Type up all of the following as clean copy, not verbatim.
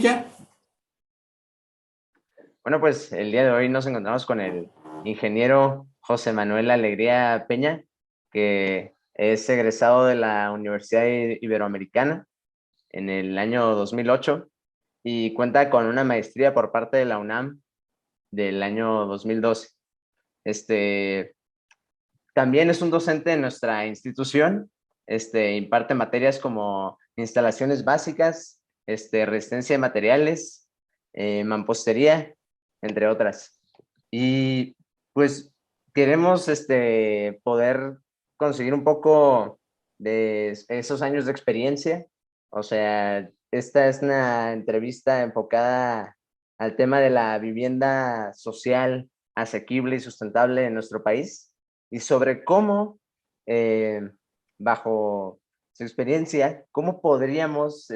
Ya. Bueno, pues el día de hoy nos encontramos con el ingeniero José Manuel Alegría Peña, que es egresado de la Universidad Iberoamericana en el año 2008 y cuenta con una maestría por parte de la UNAM del año 2012. Este, También es un docente en nuestra institución. Imparte materias como instalaciones básicas, resistencia de materiales, mampostería, entre otras. Y pues queremos poder conseguir un poco de esos años de experiencia. O sea, esta es una entrevista enfocada al tema de la vivienda social, asequible y sustentable en nuestro país y sobre cómo, eh, bajo su experiencia, cómo podríamos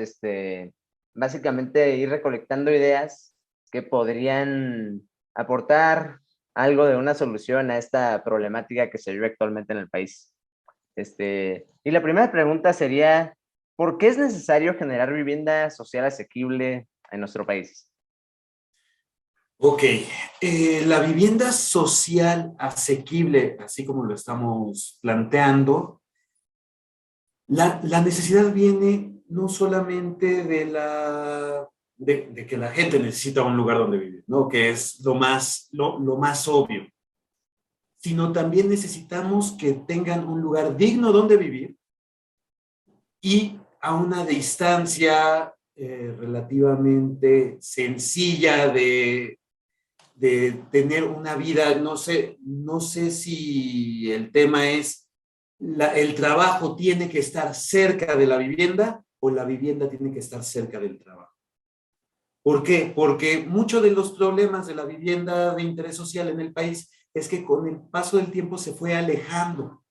básicamente ir recolectando ideas que podrían aportar algo de una solución a esta problemática que se vive actualmente en el país. Y la primera pregunta sería, ¿por qué es necesario generar vivienda social asequible en nuestro país? Ok, la vivienda social asequible, así como lo estamos planteando, la necesidad viene no solamente de que la gente necesita un lugar donde vivir, ¿no? Que es lo más obvio, sino también necesitamos que tengan un lugar digno donde vivir y a una distancia relativamente sencilla de tener una vida, no sé si el tema es el trabajo tiene que estar cerca de la vivienda o la vivienda tiene que estar cerca del trabajo. ¿Por qué? Porque muchos de los problemas de la vivienda de interés social en el país es que con el paso del tiempo se fue alejando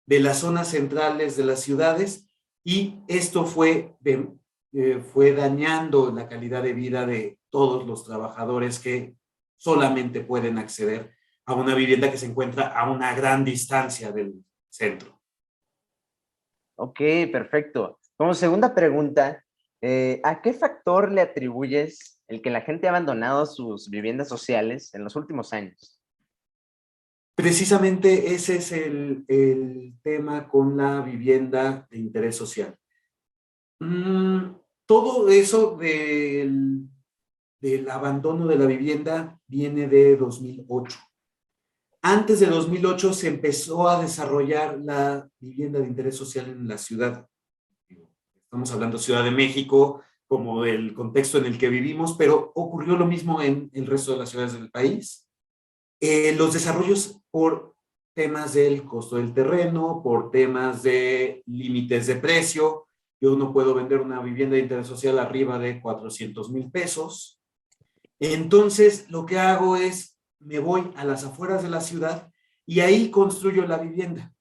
de las zonas centrales de las ciudades y esto fue dañando la calidad de vida de todos los trabajadores que solamente pueden acceder a una vivienda que se encuentra a una gran distancia del centro. Ok, perfecto. Como segunda pregunta, ¿a qué factor le atribuyes el que la gente ha abandonado sus viviendas sociales en los últimos años? Precisamente ese es el tema con la vivienda de interés social. Mm, Todo eso del abandono de la vivienda viene de 2008. Antes de 2008 se empezó a desarrollar la vivienda de interés social en la ciudad. Estamos hablando Ciudad de México como del contexto en el que vivimos, pero ocurrió lo mismo en el resto de las ciudades del país. Los desarrollos por temas del costo del terreno, por temas de límites de precio. Yo no puedo vender una vivienda de interés social arriba de 400,000 pesos. Entonces, lo que hago es, me voy a las afueras de la ciudad y ahí construyo la vivienda.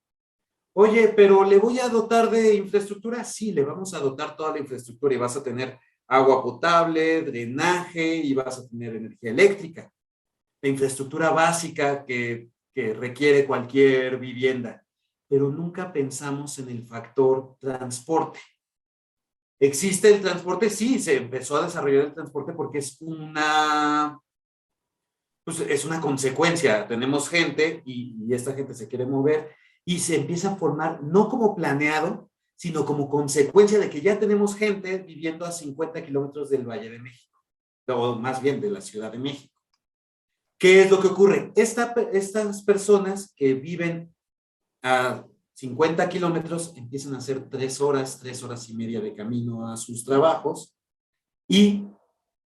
Oye, pero ¿le voy a dotar de infraestructura? Sí, le vamos a dotar toda la infraestructura y vas a tener agua potable, drenaje y vas a tener energía eléctrica, la infraestructura básica que requiere cualquier vivienda. Pero nunca pensamos en el factor transporte. ¿Existe el transporte? Sí, se empezó a desarrollar el transporte porque pues es una consecuencia. Tenemos gente y esta gente se quiere mover y se empieza a formar no como planeado, sino como consecuencia de que ya tenemos gente viviendo a 50 kilómetros del Valle de México, o más bien de la Ciudad de México. ¿Qué es lo que ocurre? Estas personas que viven a 50 kilómetros empiezan a hacer 3 horas y media de camino a sus trabajos y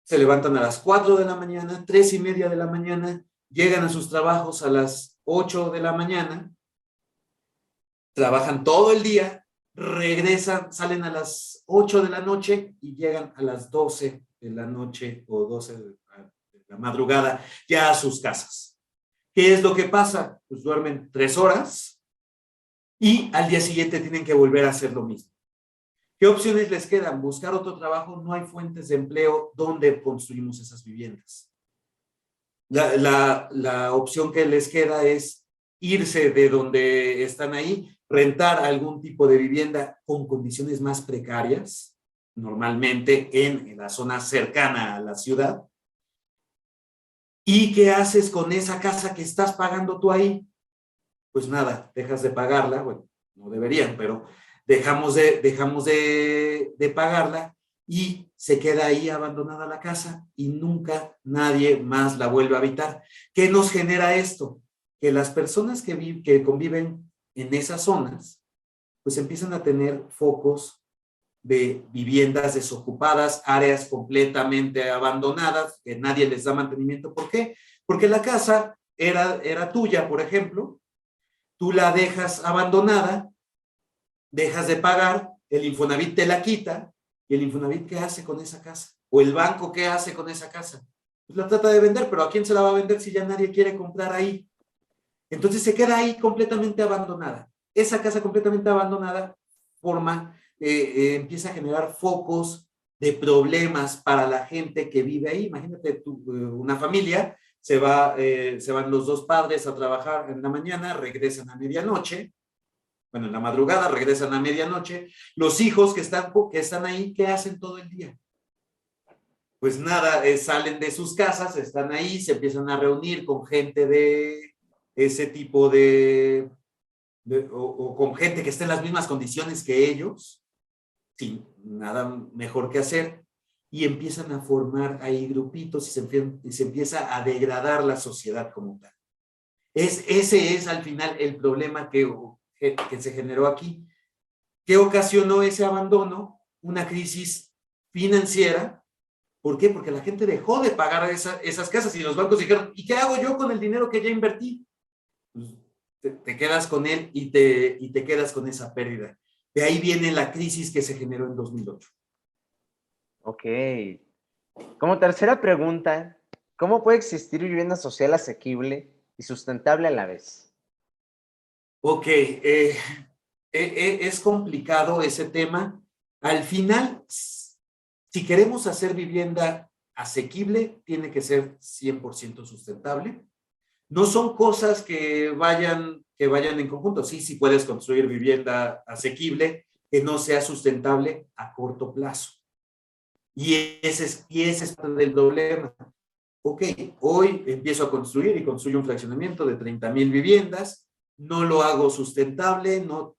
se levantan a las 4 de la mañana, 3:30 de la mañana, llegan a sus trabajos a las 8 de la mañana, trabajan todo el día, regresan, salen a las 8 de la noche y llegan a las 12 de la noche o 12 de la madrugada ya a sus casas. ¿Qué es lo que pasa? Pues duermen 3 horas y al día siguiente tienen que volver a hacer lo mismo. ¿Qué opciones les quedan? Buscar otro trabajo, no hay fuentes de empleo donde construimos esas viviendas. La opción que les queda es irse de donde están ahí, rentar algún tipo de vivienda con condiciones más precarias normalmente en la zona cercana a la ciudad. ¿Y qué haces con esa casa que estás pagando tú ahí? Pues nada, dejas de pagarla, bueno, no deberían, pero dejamos de pagarla y se queda ahí abandonada la casa y nunca nadie más la vuelve a habitar. ¿Qué nos genera esto? Que las personas que conviven en esas zonas, pues empiezan a tener focos de viviendas desocupadas, áreas completamente abandonadas, que nadie les da mantenimiento. ¿Por qué? Porque la casa era tuya, por ejemplo, tú la dejas abandonada, dejas de pagar, el Infonavit te la quita, y el Infonavit, ¿qué hace con esa casa? O el banco, ¿qué hace con esa casa? Pues la trata de vender, pero ¿a quién se la va a vender si ya nadie quiere comprar ahí? Entonces se queda ahí completamente abandonada. Esa casa completamente abandonada empieza a generar focos de problemas para la gente que vive ahí. Imagínate una familia, se van los dos padres a trabajar en la mañana, regresan a medianoche, bueno, en la madrugada regresan a medianoche. Los hijos que están ahí, ¿qué hacen todo el día? Pues nada, salen de sus casas, están ahí, se empiezan a reunir con gente de ese tipo o con gente que esté en las mismas condiciones que ellos, sin nada mejor que hacer, y empiezan a formar ahí grupitos y se empieza a degradar la sociedad como tal. Ese es al final el problema que se generó aquí. ¿Qué ocasionó ese abandono? Una crisis financiera. ¿Por qué? Porque la gente dejó de pagar esas casas y los bancos dijeron, ¿y qué hago yo con el dinero que ya invertí? Pues te quedas con él y te quedas con esa pérdida. De ahí viene la crisis que se generó en 2008. Ok. Como tercera pregunta, ¿cómo puede existir vivienda social asequible y sustentable a la vez? Ok, es complicado ese tema. Al final, si queremos hacer vivienda asequible, tiene que ser 100% sustentable. No son cosas que vayan en conjunto. Sí, sí puedes construir vivienda asequible que no sea sustentable a corto plazo. Y ese es parte del problema. Ok, hoy empiezo a construir y construyo un fraccionamiento de 30,000 viviendas, no lo hago sustentable, no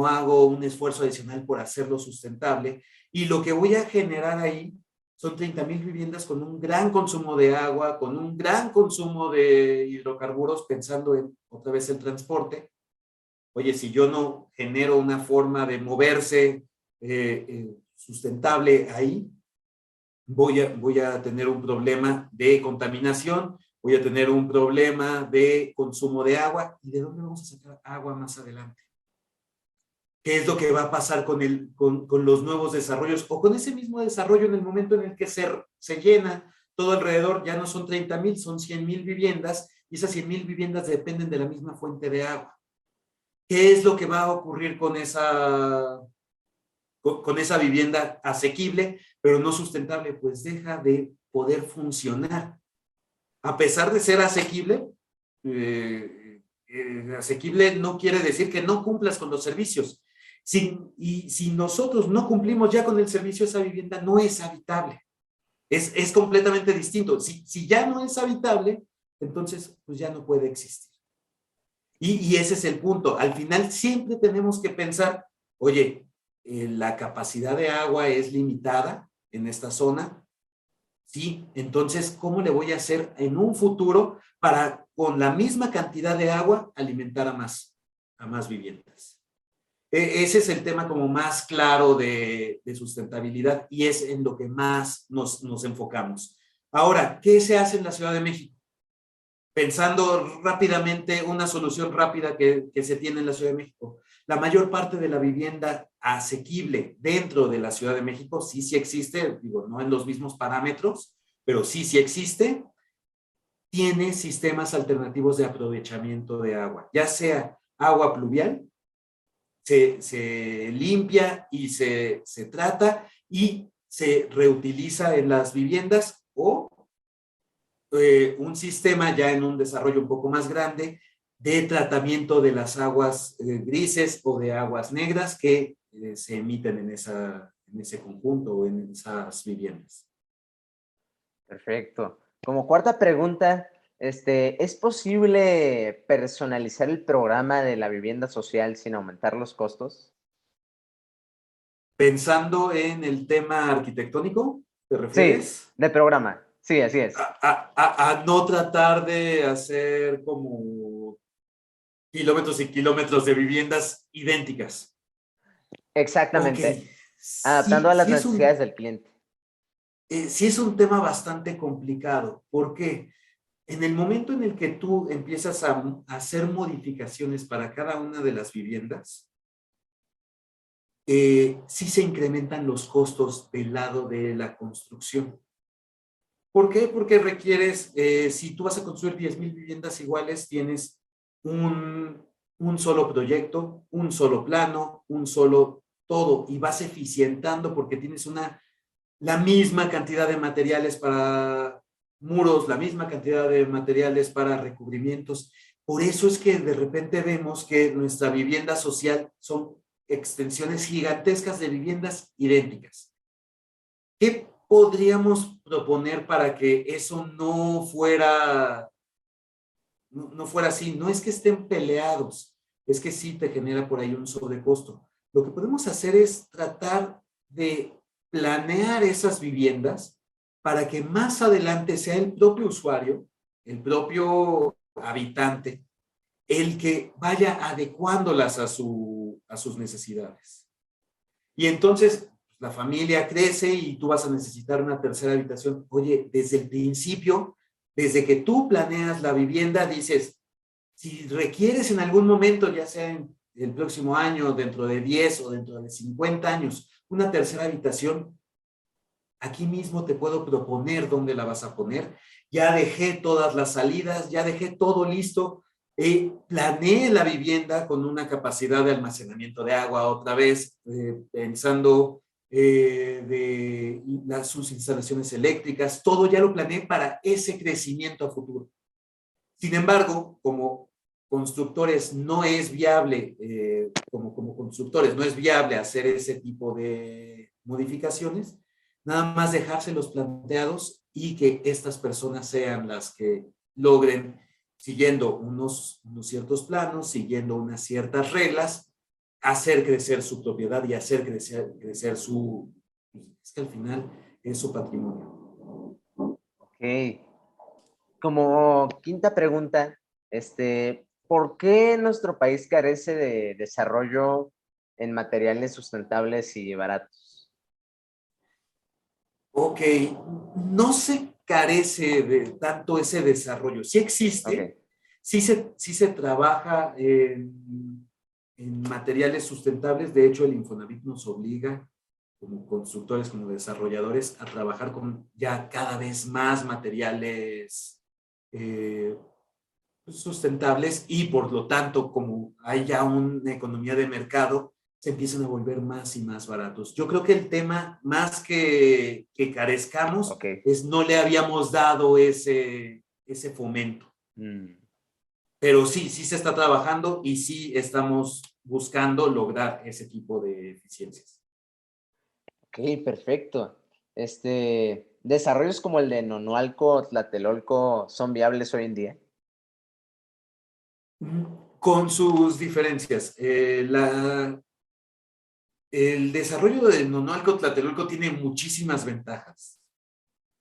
hago un esfuerzo adicional por hacerlo sustentable, y lo que voy a generar ahí son 30,000 viviendas con un gran consumo de agua, con un gran consumo de hidrocarburos, pensando en otra vez el transporte. Oye, si yo no genero una forma de moverse sustentable ahí, voy a tener un problema de contaminación, voy a tener un problema de consumo de agua. ¿Y de dónde vamos a sacar agua más adelante? ¿Qué es lo que va a pasar con los nuevos desarrollos o con ese mismo desarrollo en el momento en el que se llena todo alrededor? Ya no son 30,000, son 100,000 viviendas, y esas 100,000 viviendas dependen de la misma fuente de agua. ¿Qué es lo que va a ocurrir con esa vivienda asequible, pero no sustentable? Pues deja de poder funcionar. A pesar de ser asequible, asequible no quiere decir que no cumplas con los servicios. Si nosotros no cumplimos ya con el servicio, esa vivienda no es habitable. Es completamente distinto. Si ya no es habitable, entonces pues ya no puede existir. Y ese es el punto. Al final siempre tenemos que pensar, oye, la capacidad de agua es limitada en esta zona. Sí, entonces, ¿cómo le voy a hacer en un futuro para, con la misma cantidad de agua, alimentar a más viviendas? Ese es el tema como más claro de sustentabilidad, y es en lo que más nos enfocamos. Ahora, ¿qué se hace en la Ciudad de México? Pensando rápidamente, una solución rápida que se tiene en la Ciudad de México. La mayor parte de la vivienda asequible dentro de la Ciudad de México sí existe, digo, no en los mismos parámetros, pero sí existe. Tiene sistemas alternativos de aprovechamiento de agua, ya sea agua pluvial, se limpia y se trata y se reutiliza en las viviendas, o un sistema ya en un desarrollo un poco más grande de tratamiento de las aguas grises o de aguas negras que se emiten en en ese conjunto o en esas viviendas. Perfecto. Como cuarta pregunta, ¿es posible personalizar el programa de la vivienda social sin aumentar los costos? Pensando en el tema arquitectónico, ¿te Sí, refieres? de programa. Sí, así es. A no tratar de hacer como kilómetros y kilómetros de viviendas idénticas. Ok, Exactamente. Adaptando sí, a las necesidades del cliente. sí es un tema bastante complicado, porque en el momento en el que tú empiezas a hacer modificaciones para cada una de las viviendas, sí se incrementan los costos del lado de la construcción. ¿Por qué? Porque requieres, si tú vas a construir 10,000 viviendas iguales, tienes un solo proyecto, un solo plano, un solo todo, y vas eficientando porque tienes la misma cantidad de materiales para muros, la misma cantidad de materiales para recubrimientos. Por eso es que de repente vemos que nuestra vivienda social son extensiones gigantescas de viviendas idénticas. ¿Qué podríamos proponer para que eso no fuera así? No es que estén peleados, es que sí te genera por ahí un sobrecosto. Lo que podemos hacer es tratar de planear esas viviendas para que más adelante sea el propio usuario, el propio habitante, el que vaya adecuándolas a sus necesidades. Y entonces la familia crece y tú vas a necesitar una tercera habitación. Oye, desde el principio, desde que tú planeas la vivienda, dices, si requieres en algún momento, ya sea en el próximo año, dentro de 10 o dentro de 50 años, una tercera habitación, aquí mismo te puedo proponer dónde la vas a poner. Ya dejé todas las salidas, ya dejé todo listo. Planeé la vivienda con una capacidad de almacenamiento de agua otra vez, pensando sus instalaciones eléctricas, todo ya lo planeé para ese crecimiento a futuro. Sin embargo, como constructores no es viable, como constructores no es viable hacer ese tipo de modificaciones, nada más dejárselos planteados y que estas personas sean las que logren, siguiendo unos ciertos planos, siguiendo unas ciertas reglas, hacer crecer su propiedad y hacer crecer es que al final es su patrimonio. Ok. Como quinta pregunta, ¿por qué nuestro país carece de desarrollo en materiales sustentables y baratos? Ok, no se carece de tanto ese desarrollo. Sí existe, Ok. sí se trabaja en materiales sustentables. De hecho, el Infonavit nos obliga, como constructores, como desarrolladores, a trabajar con ya cada vez más materiales eh, sustentables y por lo tanto, como hay ya una economía de mercado, se empiezan a volver más y más baratos. Yo creo que el tema, más que carezcamos, Ok. es no le habíamos dado ese fomento. Mm. Pero sí, sí se está trabajando y sí estamos buscando lograr ese tipo de eficiencias. Ok, perfecto. ¿Desarrollos como el de Nonualco, Tlatelolco son viables hoy en día? Con sus diferencias. El desarrollo de Nonualco Tlatelolco tiene muchísimas ventajas.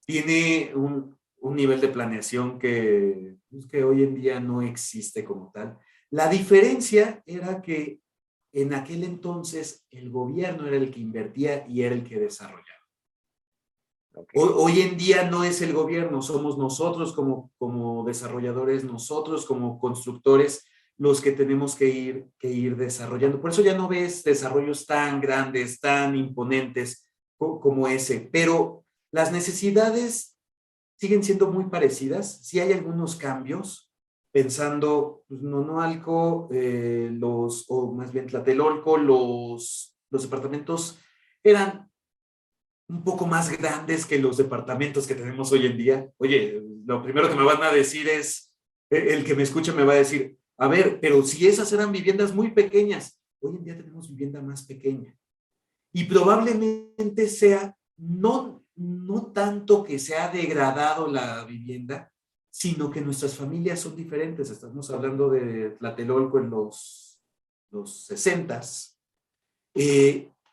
Tiene un nivel de planeación que hoy en día no existe como tal. La diferencia era que en aquel entonces el gobierno era el que invertía y era el que desarrollaba. Ok. Hoy en día no es el gobierno, somos nosotros como desarrolladores, nosotros como constructores, los que tenemos que ir desarrollando. Por eso ya no ves desarrollos tan grandes, tan imponentes como ese, pero las necesidades siguen siendo muy parecidas. Sí hay algunos cambios, pensando, pues, Nonoalco, o más bien Tlatelolco, los departamentos eran un poco más grandes que los departamentos que tenemos hoy en día. Oye, lo primero que me van a decir es, el que me escucha me va a decir, a ver, pero si esas eran viviendas muy pequeñas, hoy en día tenemos vivienda más pequeña. Y probablemente sea no tanto que se ha degradado la vivienda, sino que nuestras familias son diferentes. Estamos hablando de Tlatelolco en los 60s.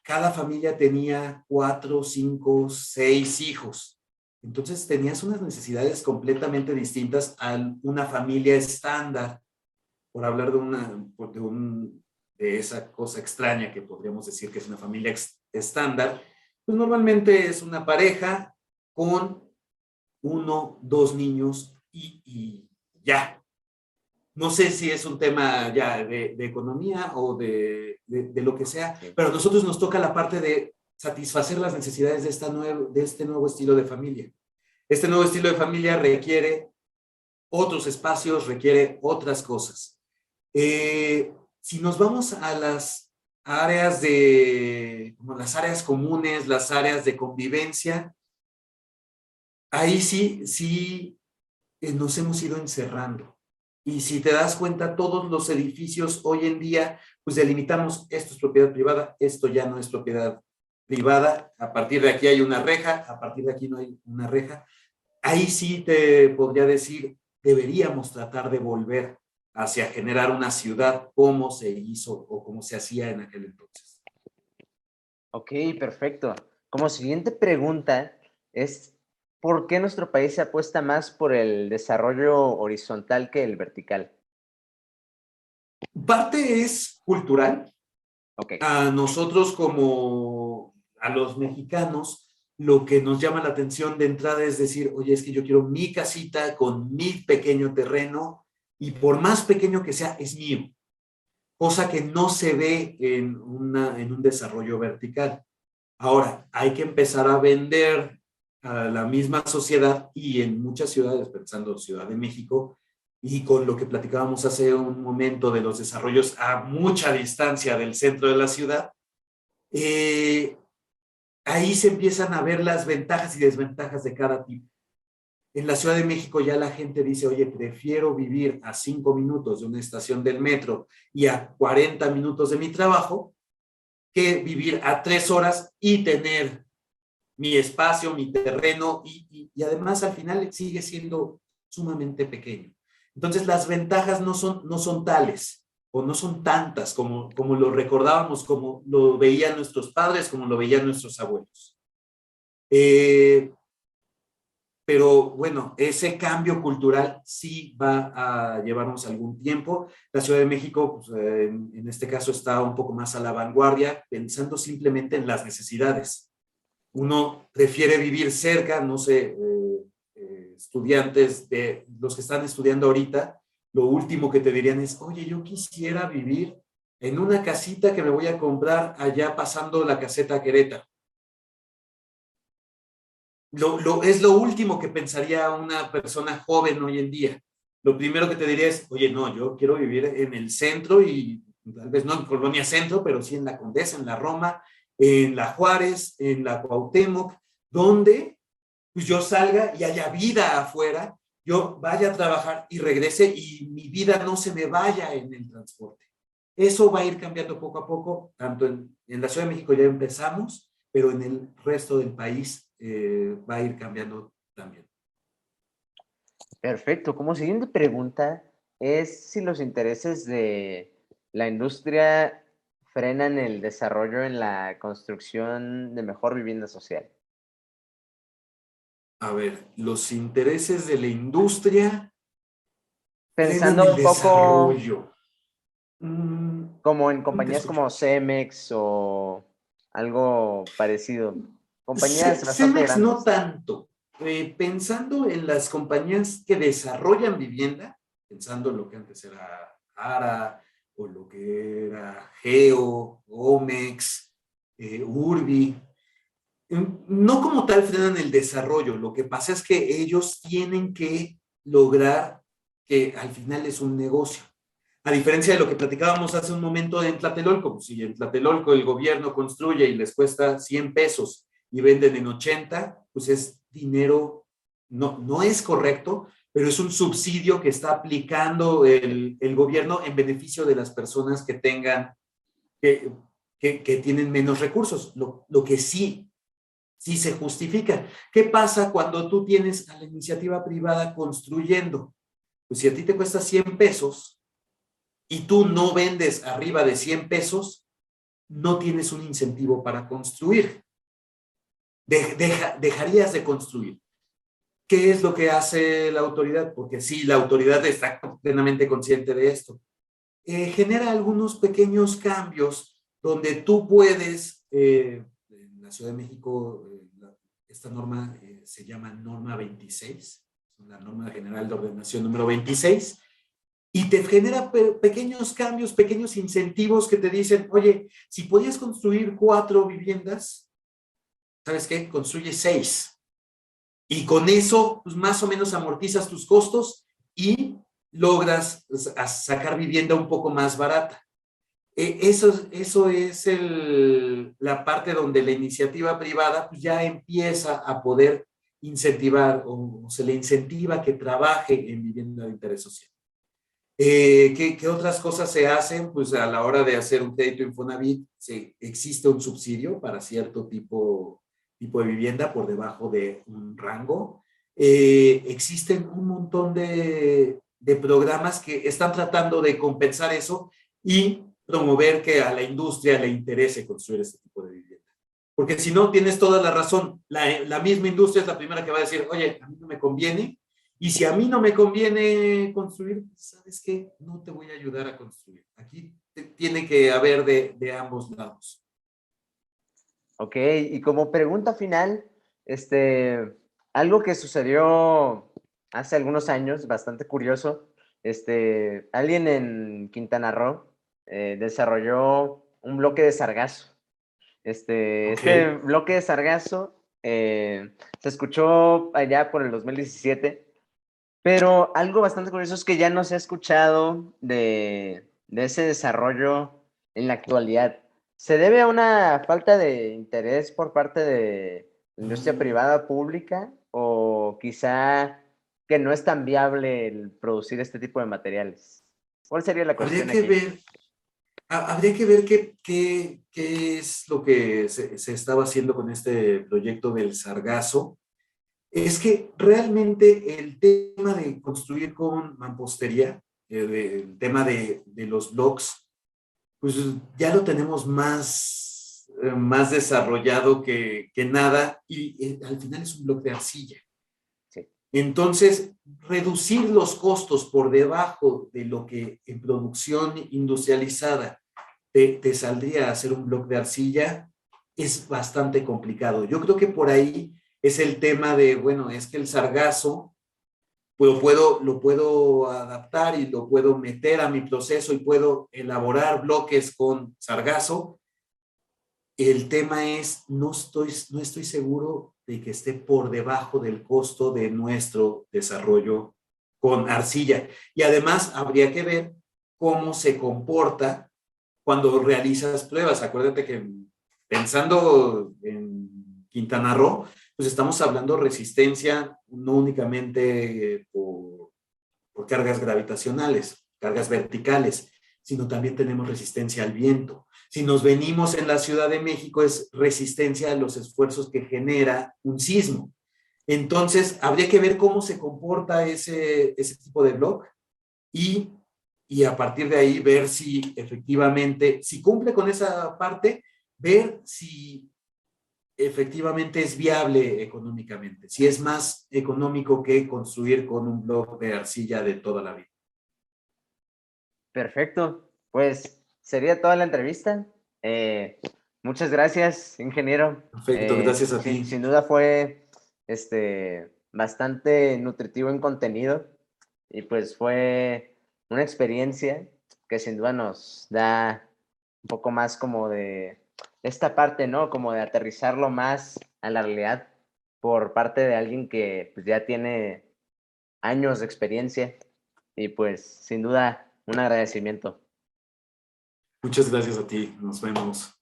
Cada familia tenía 4, 5, 6 hijos. Entonces tenías unas necesidades completamente distintas a una familia estándar, por hablar de esa cosa extraña que podríamos decir que es una familia estándar. Pues normalmente es una pareja con 1, 2 niños y ya. No sé si es un tema ya de economía o de lo que sea, pero a nosotros nos toca la parte de satisfacer las necesidades de este nuevo estilo de familia. Este nuevo estilo de familia requiere otros espacios, requiere otras cosas. Si nos vamos a las áreas como las áreas comunes, las áreas de convivencia, ahí sí nos hemos ido encerrando. Y si te das cuenta, todos los edificios hoy en día, pues delimitamos, esto es propiedad privada, esto ya no es propiedad privada, a partir de aquí hay una reja, a partir de aquí no hay una reja. Ahí sí te podría decir, deberíamos tratar de volver hacia generar una ciudad como se hizo o como se hacía en aquel entonces. Ok, perfecto. Como siguiente pregunta es, ¿por qué nuestro país se apuesta más por el desarrollo horizontal que el vertical? Parte es cultural. Ok. A nosotros como a los mexicanos, lo que nos llama la atención de entrada es decir, oye, es que yo quiero mi casita con mi pequeño terreno y por más pequeño que sea, es mío. Cosa que no se ve en un desarrollo vertical. Ahora, hay que empezar a vender a la misma sociedad y en muchas ciudades, pensando Ciudad de México, y con lo que platicábamos hace un momento de los desarrollos a mucha distancia del centro de la ciudad, eh, ahí se empiezan a ver las ventajas y desventajas de cada tipo. En la Ciudad de México ya la gente dice, oye, prefiero vivir a 5 minutos de una estación del metro y a 40 minutos de mi trabajo que vivir a 3 horas y tener mi espacio, mi terreno y además al final sigue siendo sumamente pequeño. Entonces las ventajas no son tales o no son tantas como lo recordábamos, como lo veían nuestros padres, como lo veían nuestros abuelos. Pero bueno, ese cambio cultural sí va a llevarnos algún tiempo. La Ciudad de México, pues, en este caso, está un poco más a la vanguardia, pensando simplemente en las necesidades. Uno prefiere vivir cerca, no sé, estudiantes de los que están estudiando ahorita, lo último que te dirían es, oye, yo quisiera vivir en una casita que me voy a comprar allá pasando la caseta Querétaro. Es lo último que pensaría una persona joven hoy en día. Lo primero que te diría es, oye, no, yo quiero vivir en el centro y tal vez no en Colonia Centro, pero sí en la Condesa, en la Roma, en la Juárez, en la Cuauhtémoc, donde pues yo salga y haya vida afuera, yo vaya a trabajar y regrese y mi vida no se me vaya en el transporte. Eso va a ir cambiando poco a poco, tanto en la Ciudad de México ya empezamos, pero en el resto del país va a ir cambiando también. Perfecto. Como siguiente pregunta es si los intereses de la industria frenan el desarrollo en la construcción de mejor vivienda social. A ver, los intereses de la industria frenan Pensando el un poco desarrollo. como en ¿Cómo te compañías escucho? como Cemex o algo parecido. Compañías bastante Cemex no grandes. tanto. Pensando en las compañías que desarrollan vivienda, pensando en lo que antes era ARA o lo que era Geo, Omex, Urbi, no como tal frenan el desarrollo. Lo que pasa es que ellos tienen que lograr que al final es un negocio. A diferencia de lo que platicábamos hace un momento en Tlatelolco, pues si en Tlatelolco el gobierno construye y les cuesta 100 pesos y venden en 80, pues es dinero, no es correcto, pero es un subsidio que está aplicando el gobierno en beneficio de las personas que que tienen menos recursos, lo que sí se justifica. ¿Qué pasa cuando tú tienes a la iniciativa privada construyendo? Pues si a ti te cuesta 100 pesos y tú no vendes arriba de 100 pesos, no tienes un incentivo para construir. Dejarías de construir. ¿Qué es lo que hace la autoridad? Porque sí, la autoridad está plenamente consciente de esto. Genera algunos pequeños cambios donde tú puedes, en la Ciudad de México, esta norma se llama norma 26, la norma general de ordenación número 26, y te genera pequeños cambios, pequeños incentivos que te dicen, oye, si podías construir 4 viviendas, ¿sabes qué? Construye 6. Y con eso, pues más o menos amortizas tus costos y logras sacar vivienda un poco más barata. Eso es la parte donde la iniciativa privada pues ya empieza a poder incentivar o se le incentiva que trabaje en vivienda de interés social. ¿Qué otras cosas se hacen? Pues a la hora de hacer un crédito Infonavit, existe un subsidio para cierto tipo de vivienda por debajo de un rango. Existen un montón de programas que están tratando de compensar eso y promover que a la industria le interese construir este tipo de vivienda. Porque si no, tienes toda la razón. La misma industria es la primera que va a decir, oye, a mí no me conviene, y si a mí no me conviene construir, ¿sabes qué? No te voy a ayudar a construir. Aquí tiene que haber de ambos lados. Ok, y como pregunta final, algo que sucedió hace algunos años, bastante curioso, alguien en Quintana Roo desarrolló un bloque de sargazo. Este Ok. bloque de sargazo se escuchó allá por el 2017, pero algo bastante curioso es que ya no se ha escuchado de ese desarrollo en la actualidad. ¿Se debe a una falta de interés por parte de la industria privada pública o quizá que no es tan viable el producir este tipo de materiales? ¿Cuál sería la Habría cuestión que aquí? ver, habría que ver qué es lo que se estaba haciendo con este proyecto del sargazo. Es que realmente el tema de construir con mampostería, el tema de los blocks, pues ya lo tenemos más desarrollado que nada y al final es un bloque de arcilla. Sí. Entonces, reducir los costos por debajo de lo que en producción industrializada te saldría a hacer un bloque de arcilla es bastante complicado. Yo creo que por ahí es el tema de, bueno, es que el sargazo lo puedo adaptar y lo puedo meter a mi proceso y puedo elaborar bloques con sargazo. El tema es, no estoy seguro de que esté por debajo del costo de nuestro desarrollo con arcilla. Y además habría que ver cómo se comporta cuando realizas pruebas. Acuérdate que pensando en Quintana Roo, pues estamos hablando resistencia no únicamente por cargas gravitacionales, cargas verticales, sino también tenemos resistencia al viento. Si nos venimos en la Ciudad de México, es resistencia a los esfuerzos que genera un sismo. Entonces, habría que ver cómo se comporta ese tipo de bloque y, y a partir de ahí ver si efectivamente, si cumple con esa parte, ver si efectivamente es viable económicamente, si es más económico que construir con un bloque de arcilla de toda la vida. Perfecto. Pues sería toda la entrevista. Muchas gracias, ingeniero. Perfecto, gracias a Sin ti. duda fue bastante nutritivo en contenido y pues fue una experiencia que sin duda nos da un poco más como de esta parte, ¿no? Como de aterrizarlo más a la realidad por parte de alguien que pues, ya tiene años de experiencia y pues sin duda un agradecimiento. Muchas gracias a ti. Nos vemos.